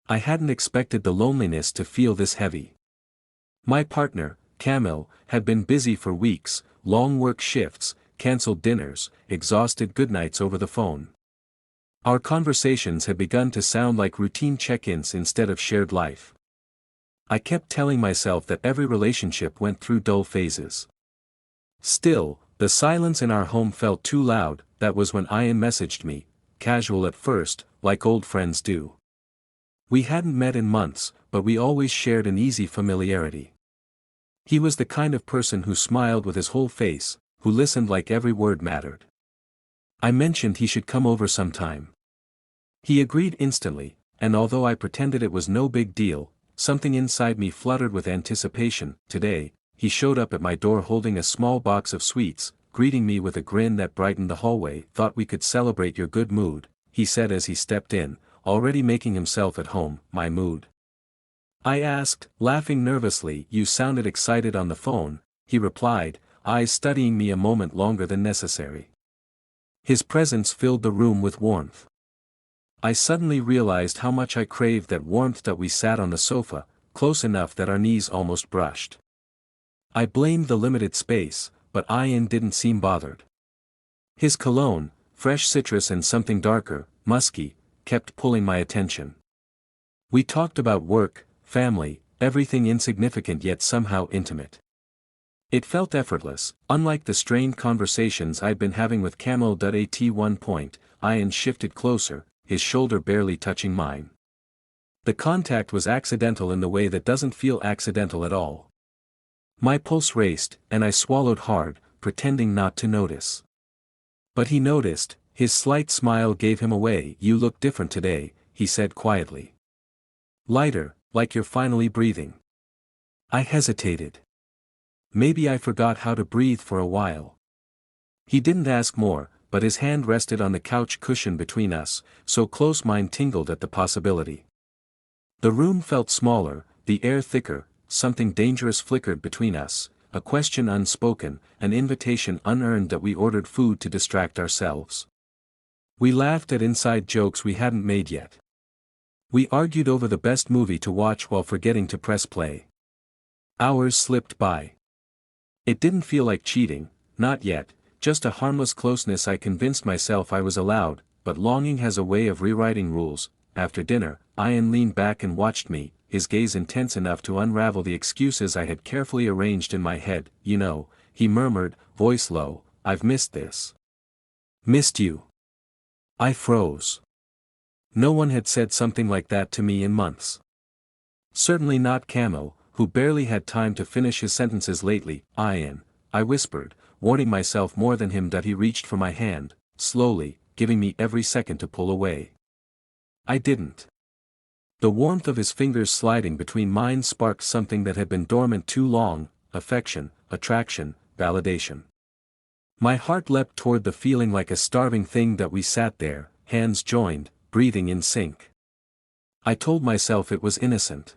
I hadn't expected the loneliness to feel this heavy. My partner, Camille, had been busy for weeks, long work shifts, cancelled dinners, exhausted goodnights over the phone. Our conversations had begun to sound like routine check-ins instead of shared life. I kept telling myself that every relationship went through dull phases. Still, the silence in our home felt too loud. That was when Ian messaged me, casual at first, like old friends do. We hadn't met in months, but we always shared an easy familiarity. He was the kind of person who smiled with his whole face, who listened like every word mattered. I mentioned he should come over sometime. He agreed instantly, and although I pretended it was no big deal, something inside me fluttered with anticipation. Today, he showed up at my door holding a small box of sweets, greeting me with a grin that brightened the hallway. "Thought we could celebrate your good mood," he said as he stepped in, already making himself at home. "My mood?" I asked, laughing nervously. "You sounded excited on the phone," he replied, eyes studying me a moment longer than necessary. His presence filled the room with warmth. I suddenly realized how much I craved that warmth. That we sat on the sofa, close enough that our knees almost brushed. I blamed the limited space, but Ian didn't seem bothered. His cologne, fresh citrus and something darker, musky, kept pulling my attention. We talked about work, family, everything insignificant yet somehow intimate. It felt effortless, unlike the strained conversations I'd been having with Camille. At one point, Ian shifted closer, his shoulder barely touching mine. The contact was accidental in the way that doesn't feel accidental at all. My pulse raced, and I swallowed hard, pretending not to notice. But he noticed. His slight smile gave him away. "You look different today," he said quietly. "Lighter, like you're finally breathing." I hesitated. Maybe I forgot how to breathe for a while. He didn't ask more, but his hand rested on the couch cushion between us, so close mine tingled at the possibility. The room felt smaller, the air thicker. Something dangerous flickered between us, a question unspoken, an invitation unearned. That we ordered food to distract ourselves. We laughed at inside jokes we hadn't made yet. We argued over the best movie to watch while forgetting to press play. Hours slipped by. It didn't feel like cheating, not yet, just a harmless closeness I convinced myself I was allowed, but longing has a way of rewriting rules. After dinner, Ian leaned back and watched me, his gaze intense enough to unravel the excuses I had carefully arranged in my head. "You know," he murmured, voice low, "I've missed this." "Missed you?" I froze. No one had said something like that to me in months. Certainly not Camille, who barely had time to finish his sentences lately. "Ian," I whispered, warning myself more than him. That he reached for my hand, slowly, giving me every second to pull away. I didn't. The warmth of his fingers sliding between mine sparked something that had been dormant too long: affection, attraction, validation. My heart leapt toward the feeling like a starving thing. That we sat there, hands joined, breathing in sync. I told myself it was innocent.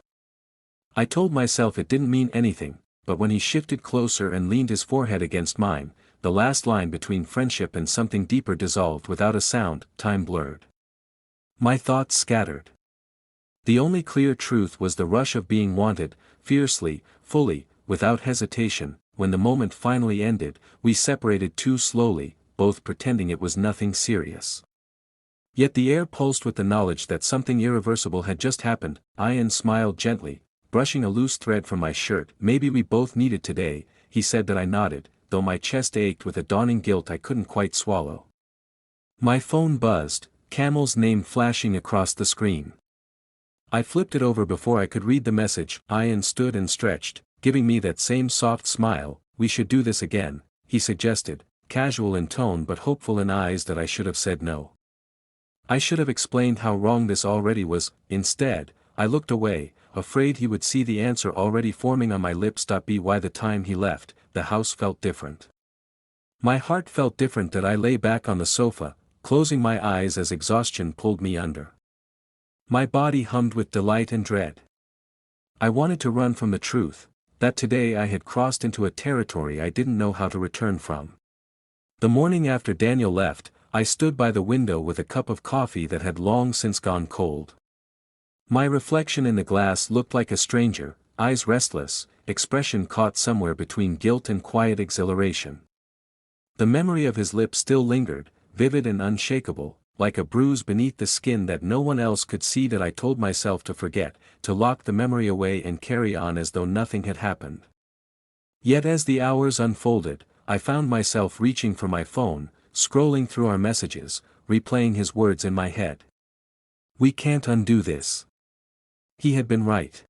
I told myself it didn't mean anything, but when he shifted closer and leaned his forehead against mine, the last line between friendship and something deeper dissolved without a sound. Time blurred. My thoughts scattered. The only clear truth was the rush of being wanted, fiercely, fully, without hesitation. When the moment finally ended, we separated too slowly, both pretending it was nothing serious. Yet the air pulsed with the knowledge that something irreversible had just happened. Ian smiled gently, brushing a loose thread from my shirt. "Maybe we both needed today," he said. That I nodded, though my chest ached with a dawning guilt I couldn't quite swallow. My phone buzzed, Camille's name flashing across the screen. I flipped it over before I could read the message. Ian stood and stretched, giving me that same soft smile. "We should do this again," he suggested, casual in tone but hopeful in eyes. That I should have said no. I should have explained how wrong this already was. Instead, I looked away, afraid he would see the answer already forming on my lips. By the time he left, the house felt different. My heart felt different. That I lay back on the sofa, closing my eyes as exhaustion pulled me under. My body hummed with delight and dread. I wanted to run from the truth, that today I had crossed into a territory I didn't know how to return from. The morning after Daniel left, I stood by the window with a cup of coffee that had long since gone cold. My reflection in the glass looked like a stranger, eyes restless, expression caught somewhere between guilt and quiet exhilaration. The memory of his lips still lingered, vivid and unshakable, like a bruise beneath the skin that no one else could see. That I told myself to forget, to lock the memory away and carry on as though nothing had happened. Yet as the hours unfolded, I found myself reaching for my phone, scrolling through our messages, replaying his words in my head. "We can't undo this." He had been right.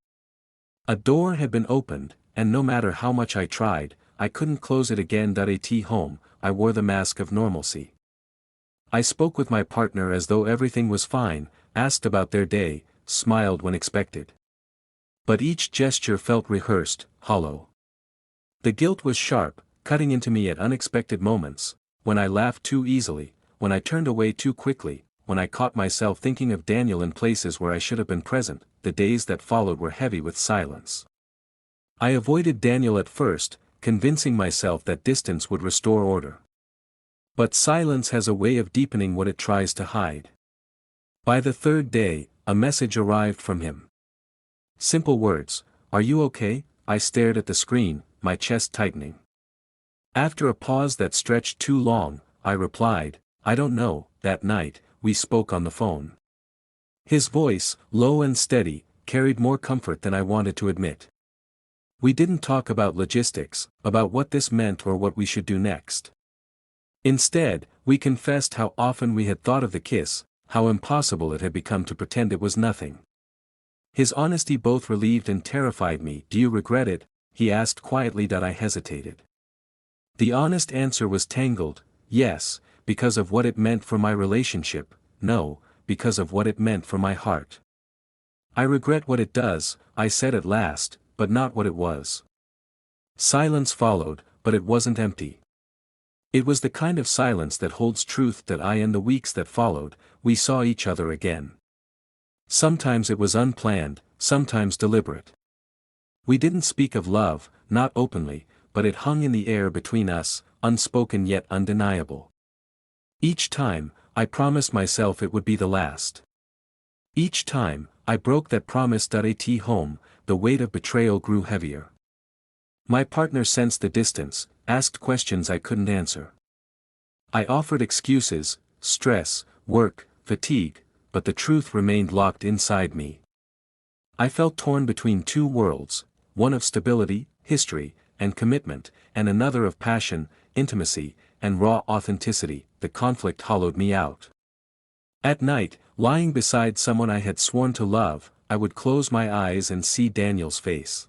A door had been opened, and no matter how much I tried, I couldn't close it again. At home, I wore the mask of normalcy. I spoke with my partner as though everything was fine, asked about their day, smiled when expected. But each gesture felt rehearsed, hollow. The guilt was sharp, cutting into me at unexpected moments, when I laughed too easily, when I turned away too quickly, when I caught myself thinking of Daniel in places where I should have been present. The days that followed were heavy with silence. I avoided Daniel at first, convincing myself that distance would restore order. But silence has a way of deepening what it tries to hide. By the third day, a message arrived from him. Simple words, "Are you okay?" I stared at the screen, my chest tightening. After a pause that stretched too long, I replied, "I don't know." That night, we spoke on the phone. His voice, low and steady, carried more comfort than I wanted to admit. We didn't talk about logistics, about what this meant or what we should do next. Instead, we confessed how often we had thought of the kiss, how impossible it had become to pretend it was nothing. His honesty both relieved and terrified me. "Do you regret it?" he asked quietly. I hesitated. The honest answer was tangled. Yes, because of what it meant for my relationship; no, because of what it meant for my heart. "I regret what it does," I said at last, "but not what it was." Silence followed, but it wasn't empty. It was the kind of silence that holds truth. In the weeks that followed, we saw each other again. Sometimes it was unplanned, sometimes deliberate. We didn't speak of love, not openly, but it hung in the air between us, unspoken yet undeniable. Each time, I promised myself it would be the last. Each time, I broke that promise. At home, the weight of betrayal grew heavier. My partner sensed the distance, asked questions I couldn't answer. I offered excuses, stress, work, fatigue, but the truth remained locked inside me. I felt torn between two worlds, one of stability, history, and commitment, and another of passion, intimacy, and raw authenticity. The conflict hollowed me out. At night, lying beside someone I had sworn to love, I would close my eyes and see Daniel's face.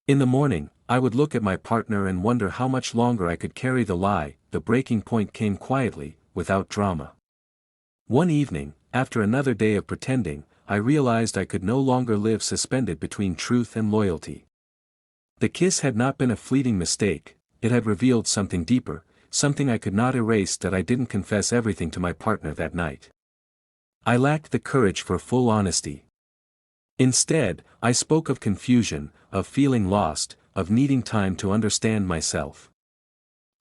In the morning, I would look at my partner and wonder how much longer I could carry the lie. The breaking point came quietly, without drama. One evening, after another day of pretending, I realized I could no longer live suspended between truth and loyalty. The kiss had not been a fleeting mistake, it had revealed something deeper, something I could not erase. I didn't confess everything to my partner that night. I lacked the courage for full honesty. Instead, I spoke of confusion, of feeling lost, of needing time to understand myself.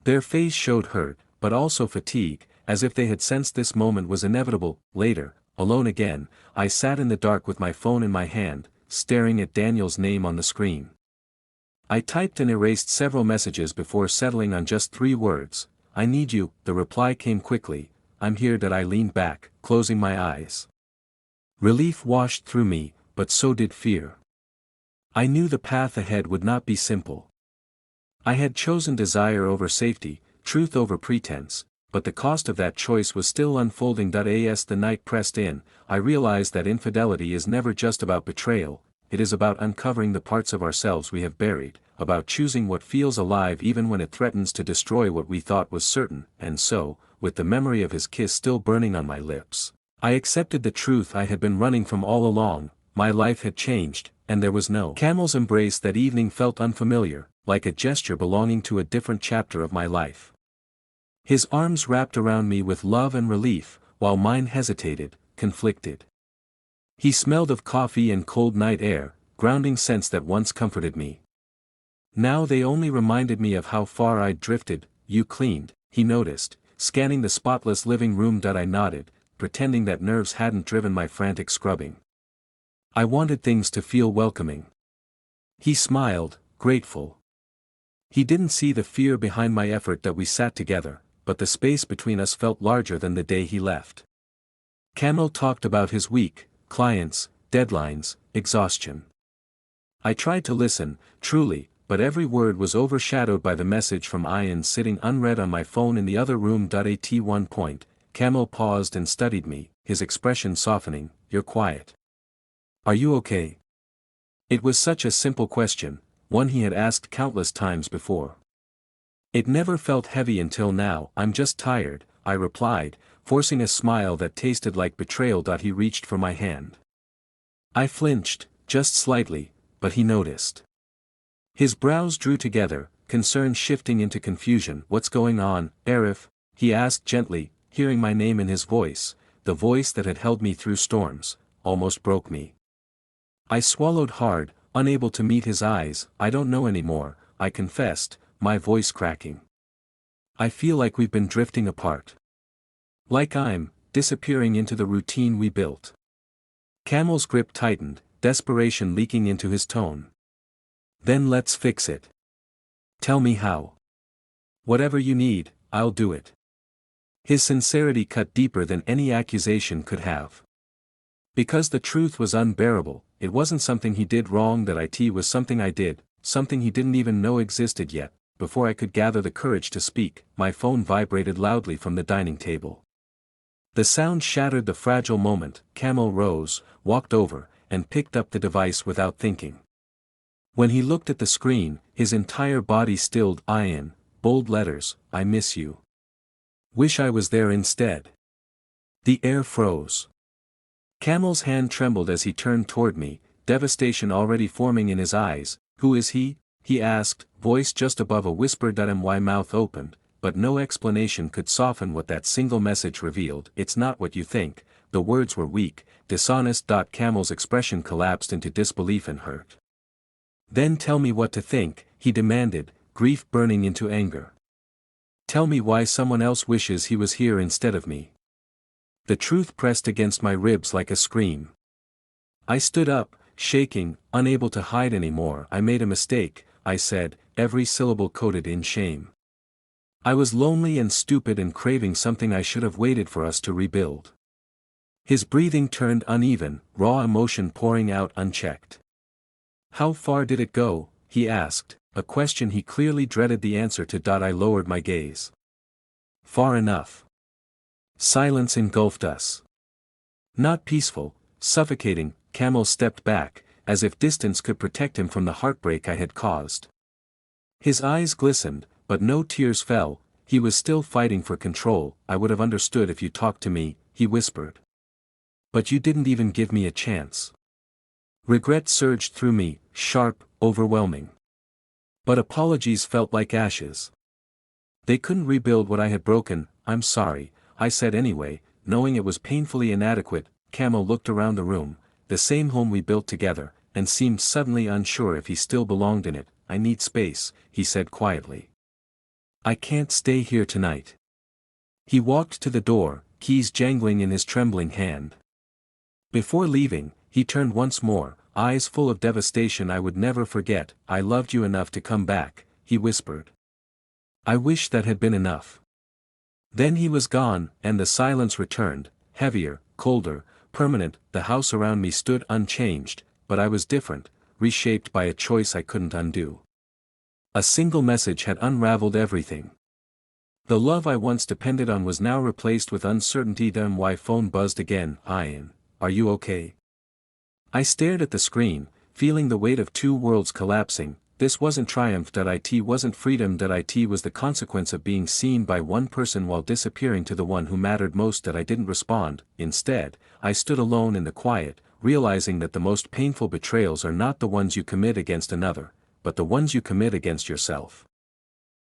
Their face showed hurt, but also fatigue, as if they had sensed this moment was inevitable. Later, alone again, I sat in the dark with my phone in my hand, staring at Daniel's name on the screen. I typed and erased several messages before settling on just 3 words, "I need you." The reply came quickly, "I'm here." I leaned back, closing my eyes. Relief washed through me, but so did fear. I knew the path ahead would not be simple. I had chosen desire over safety, truth over pretense, but the cost of that choice was still unfolding. As the night pressed in, I realized that infidelity is never just about betrayal. It is about uncovering the parts of ourselves we have buried, about choosing what feels alive even when it threatens to destroy what we thought was certain. And so, with the memory of his kiss still burning on my lips, I accepted the truth I had been running from all along. My life had changed, and there was no camel's embrace. That evening felt unfamiliar, like a gesture belonging to a different chapter of my life. His arms wrapped around me with love and relief, while mine hesitated, conflicted. He smelled of coffee and cold night air, grounding scents that once comforted me. Now they only reminded me of how far I'd drifted. "You cleaned," he noticed, scanning the spotless living room. I nodded, pretending that nerves hadn't driven my frantic scrubbing. I wanted things to feel welcoming. He smiled, grateful. He didn't see the fear behind my effort that we sat together, but the space between us felt larger than the day he left. Camel talked about his week, clients, deadlines, exhaustion. I tried to listen, truly, but every word was overshadowed by the message from Ian sitting unread on my phone in the other room. At one point, Camel paused and studied me, his expression softening. You're quiet. Are you okay? It was such a simple question, one he had asked countless times before. It never felt heavy until now. I'm just tired, I replied, forcing a smile that tasted like betrayal. He reached for my hand. I flinched, just slightly, but he noticed. His brows drew together, concern shifting into confusion. What's going on, Arif? He asked gently, hearing my name in his voice, the voice that had held me through storms, almost broke me. I swallowed hard, unable to meet his eyes. I don't know anymore, I confessed, my voice cracking. I feel like we've been drifting apart. Like I'm disappearing into the routine we built. Camel's grip tightened, desperation leaking into his tone. Then let's fix it. Tell me how. Whatever you need, I'll do it. His sincerity cut deeper than any accusation could have. Because the truth was unbearable, it wasn't something he did wrong. It was something I did, something he didn't even know existed yet. Before I could gather the courage to speak, my phone vibrated loudly from the dining table. The sound shattered the fragile moment. Camel rose, walked over, and picked up the device without thinking. When he looked at the screen, his entire body stilled. Ian, bold letters, I miss you. Wish I was there instead. The air froze. Camel's hand trembled as he turned toward me, devastation already forming in his eyes. Who is he? He asked, voice just above a whisper. My mouth opened, but no explanation could soften what that single message revealed. It's not what you think. The words were weak, dishonest. Camel's expression collapsed into disbelief and hurt. Then tell me what to think, he demanded, grief burning into anger. Tell me why someone else wishes he was here instead of me. The truth pressed against my ribs like a scream. I stood up, shaking, unable to hide anymore. I made a mistake, I said, every syllable coated in shame. I was lonely and stupid and craving something. I should have waited for us to rebuild. His breathing turned uneven, raw emotion pouring out unchecked. How far did it go? He asked, a question he clearly dreaded the answer to. I lowered my gaze. Far enough. Silence engulfed us. Not peaceful, suffocating. Camel stepped back, as if distance could protect him from the heartbreak I had caused. His eyes glistened, but no tears fell. He was still fighting for control. I would have understood if you talked to me, he whispered. But you didn't even give me a chance. Regret surged through me, sharp, overwhelming. But apologies felt like ashes. They couldn't rebuild what I had broken. I'm sorry, I said anyway, knowing it was painfully inadequate. Camel looked around the room, the same home we built together, and seemed suddenly unsure if he still belonged in it. I need space, he said quietly. I can't stay here tonight. He walked to the door, keys jangling in his trembling hand. Before leaving, he turned once more, eyes full of devastation. I would never forget. I loved you enough to come back, he whispered. I wish that had been enough. Then he was gone, and the silence returned, heavier, colder, permanent. The house around me stood unchanged, but I was different, reshaped by a choice I couldn't undo. A single message had unraveled everything. The love I once depended on was now replaced with uncertainty. My phone buzzed again. Ian, are you okay? I stared at the screen, feeling the weight of two worlds collapsing. This wasn't triumph. It wasn't freedom. It was the consequence of being seen by one person while disappearing to the one who mattered most. I didn't respond. Instead, I stood alone in the quiet, realizing that the most painful betrayals are not the ones you commit against another, but the ones you commit against yourself.